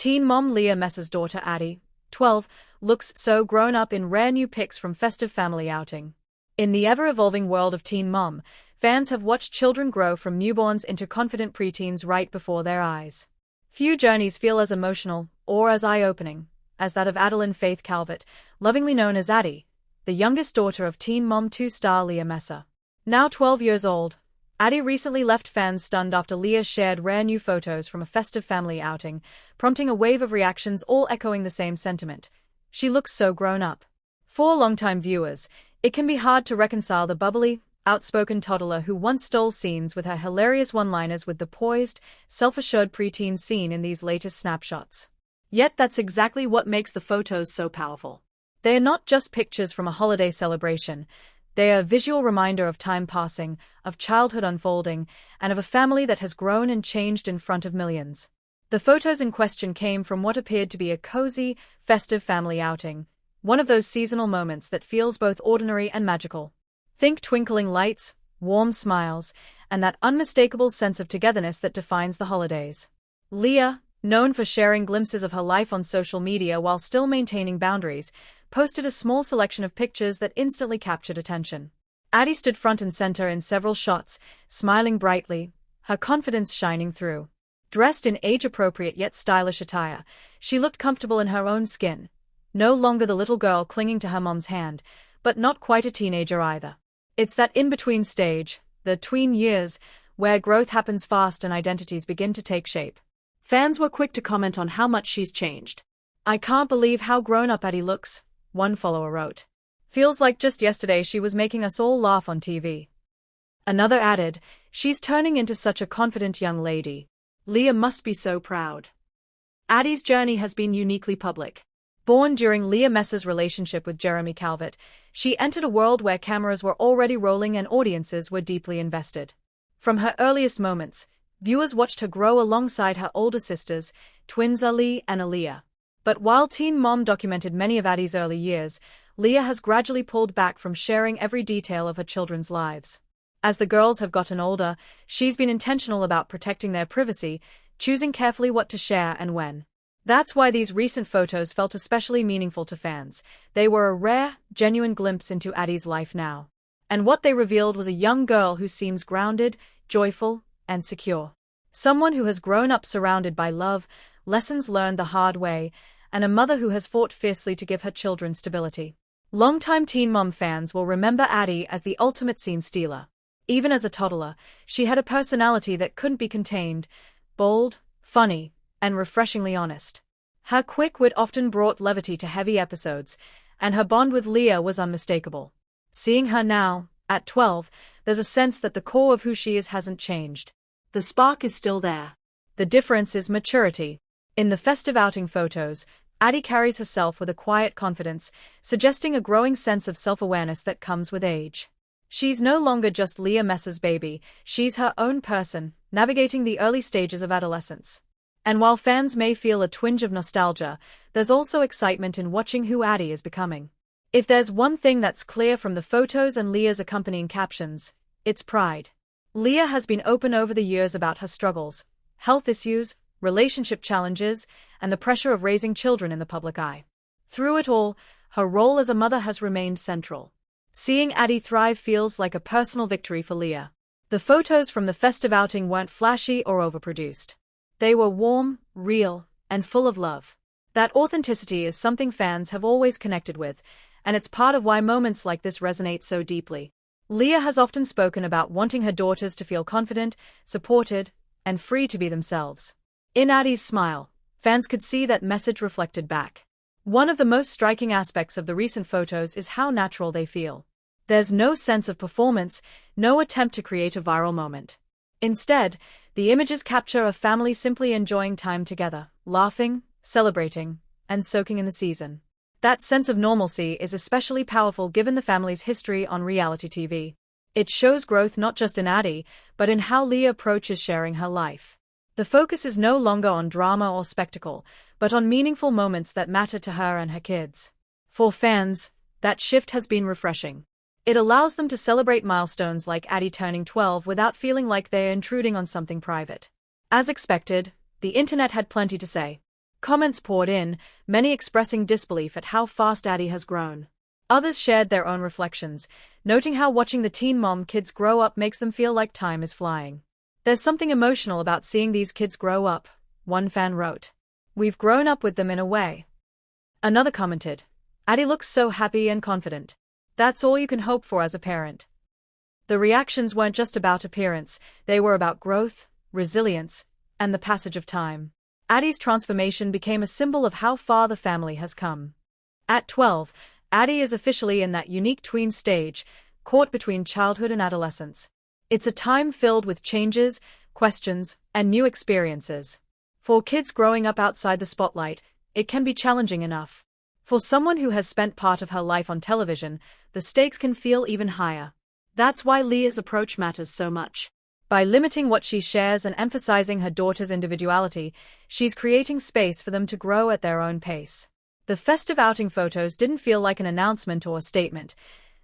Teen mom Leah Messa's daughter Addie, 12, looks so grown up in rare new pics from Festive family outing. In the ever-evolving world of teen mom, fans have watched children grow from newborns into confident preteens right before their eyes. Few journeys feel as emotional, or as eye-opening, as that of Adeline Faith Calvert, lovingly known as Addie, the youngest daughter of Teen Mom 2 star Leah Messa. Now 12 years old, Addie recently left fans stunned after Leah shared rare new photos from a Festive family outing, prompting a wave of reactions all echoing the same sentiment. She looks so grown up. For longtime viewers, it can be hard to reconcile the bubbly, outspoken toddler who once stole scenes with her hilarious one-liners with the poised, self-assured preteen seen in these latest snapshots. Yet that's exactly what makes the photos so powerful. They are not just pictures from a holiday celebration. They are a visual reminder of time passing, of childhood unfolding, and of a family that has grown and changed in front of millions. The photos in question came from what appeared to be a cozy, festive family outing, one of those seasonal moments that feels both ordinary and magical. Think twinkling lights, warm smiles, and that unmistakable sense of togetherness that defines the holidays. Leah, known for sharing glimpses of her life on social media while still maintaining boundaries, posted a small selection of pictures that instantly captured attention. Addie stood front and center in several shots, smiling brightly, her confidence shining through. Dressed in age-appropriate yet stylish attire, she looked comfortable in her own skin, no longer the little girl clinging to her mom's hand, but not quite a teenager either. It's that in-between stage, the tween years, where growth happens fast and identities begin to take shape. Fans were quick to comment on how much she's changed. "I can't believe how grown-up Addie looks," one follower wrote. "Feels like just yesterday she was making us all laugh on TV." Another added, "She's turning into such a confident young lady. Leah must be so proud." Addie's journey has been uniquely public. Born during Leah Messa's relationship with Jeremy Calvert, she entered a world where cameras were already rolling and audiences were deeply invested. From her earliest moments, viewers watched her grow alongside her older sisters, twins Ali and Aaliyah. But while Teen Mom documented many of Addie's early years, Leah has gradually pulled back from sharing every detail of her children's lives. As the girls have gotten older, she's been intentional about protecting their privacy, choosing carefully what to share and when. That's why these recent photos felt especially meaningful to fans. They were a rare, genuine glimpse into Addie's life now. And what they revealed was a young girl who seems grounded, joyful, and secure. Someone who has grown up surrounded by love, lessons learned the hard way, and a mother who has fought fiercely to give her children stability. Longtime Teen Mom fans will remember Addie as the ultimate scene stealer. Even as a toddler, she had a personality that couldn't be contained, bold, funny, and refreshingly honest. Her quick wit often brought levity to heavy episodes, and her bond with Leah was unmistakable. Seeing her now, at 12, there's a sense that the core of who she is hasn't changed. The spark is still there. The difference is maturity. In the Festive outing photos, Addie carries herself with a quiet confidence, suggesting a growing sense of self-awareness that comes with age. She's no longer just Leah Messa's baby, she's her own person, navigating the early stages of adolescence. And while fans may feel a twinge of nostalgia, there's also excitement in watching who Addie is becoming. If there's one thing that's clear from the photos and Leah's accompanying captions, it's pride. Leah has been open over the years about her struggles, health issues, relationship challenges, and the pressure of raising children in the public eye. Through it all, her role as a mother has remained central. Seeing Addie thrive feels like a personal victory for Leah. The photos from the Festive outing weren't flashy or overproduced. They were warm, real, and full of love. That authenticity is something fans have always connected with, and it's part of why moments like this resonate so deeply. Leah has often spoken about wanting her daughters to feel confident, supported, and free to be themselves. In Addie's smile, fans could see that message reflected back. One of the most striking aspects of the recent photos is how natural they feel. There's no sense of performance, no attempt to create a viral moment. Instead, the images capture a family simply enjoying time together, laughing, celebrating, and soaking in the season. That sense of normalcy is especially powerful given the family's history on reality TV. It shows growth not just in Addie, but in how Leah approaches sharing her life. The focus is no longer on drama or spectacle, but on meaningful moments that matter to her and her kids. For fans, that shift has been refreshing. It allows them to celebrate milestones like Addie turning 12 without feeling like they're intruding on something private. As expected, the internet had plenty to say. Comments poured in, many expressing disbelief at how fast Addie has grown. Others shared their own reflections, noting how watching the teen mom kids grow up makes them feel like time is flying. There's something emotional about seeing these kids grow up, one fan wrote. We've grown up with them in a way. Another commented, Addie looks so happy and confident. That's all you can hope for as a parent. The reactions weren't just about appearance, they were about growth, resilience, and the passage of time. Addie's transformation became a symbol of how far the family has come. At 12, Addie is officially in that unique tween stage, caught between childhood and adolescence. It's a time filled with changes, questions, and new experiences. For kids growing up outside the spotlight, it can be challenging enough. For someone who has spent part of her life on television, the stakes can feel even higher. That's why Leah's approach matters so much. By limiting what she shares and emphasizing her daughter's individuality, she's creating space for them to grow at their own pace. The festive outing photos didn't feel like an announcement or a statement.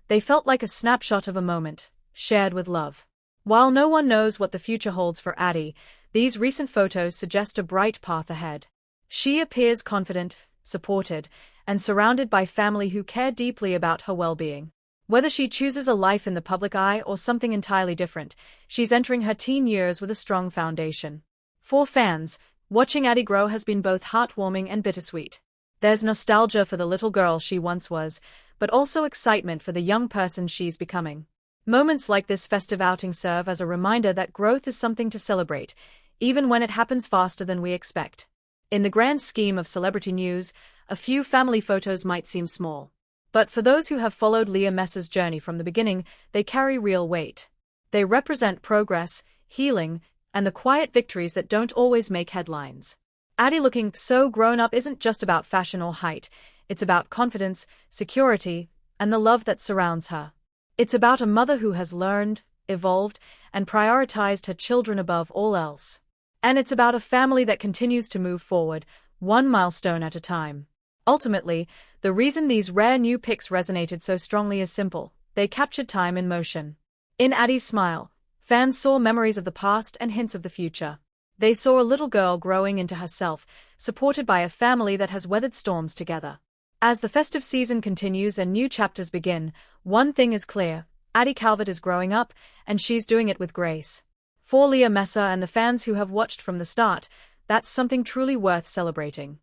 They felt like a snapshot of a moment, shared with love. While no one knows what the future holds for Addie, these recent photos suggest a bright path ahead. She appears confident, supported, and surrounded by family who care deeply about her well-being. Whether she chooses a life in the public eye or something entirely different, she's entering her teen years with a strong foundation. For fans, watching Addie grow has been both heartwarming and bittersweet. There's nostalgia for the little girl she once was, but also excitement for the young person she's becoming. Moments like this festive outing serve as a reminder that growth is something to celebrate, even when it happens faster than we expect. In the grand scheme of celebrity news, a few family photos might seem small. But for those who have followed Leah Messa's journey from the beginning, they carry real weight. They represent progress, healing, and the quiet victories that don't always make headlines. Addie looking so grown up isn't just about fashion or height, it's about confidence, security, and the love that surrounds her. It's about a mother who has learned, evolved, and prioritized her children above all else. And it's about a family that continues to move forward, one milestone at a time. Ultimately, the reason these rare new pics resonated so strongly is simple: they captured time in motion. In Addie's smile, fans saw memories of the past and hints of the future. They saw a little girl growing into herself, supported by a family that has weathered storms together. As the festive season continues and new chapters begin, one thing is clear: Addie Calvert is growing up, and she's doing it with grace. For Leah Messa and the fans who have watched from the start, that's something truly worth celebrating.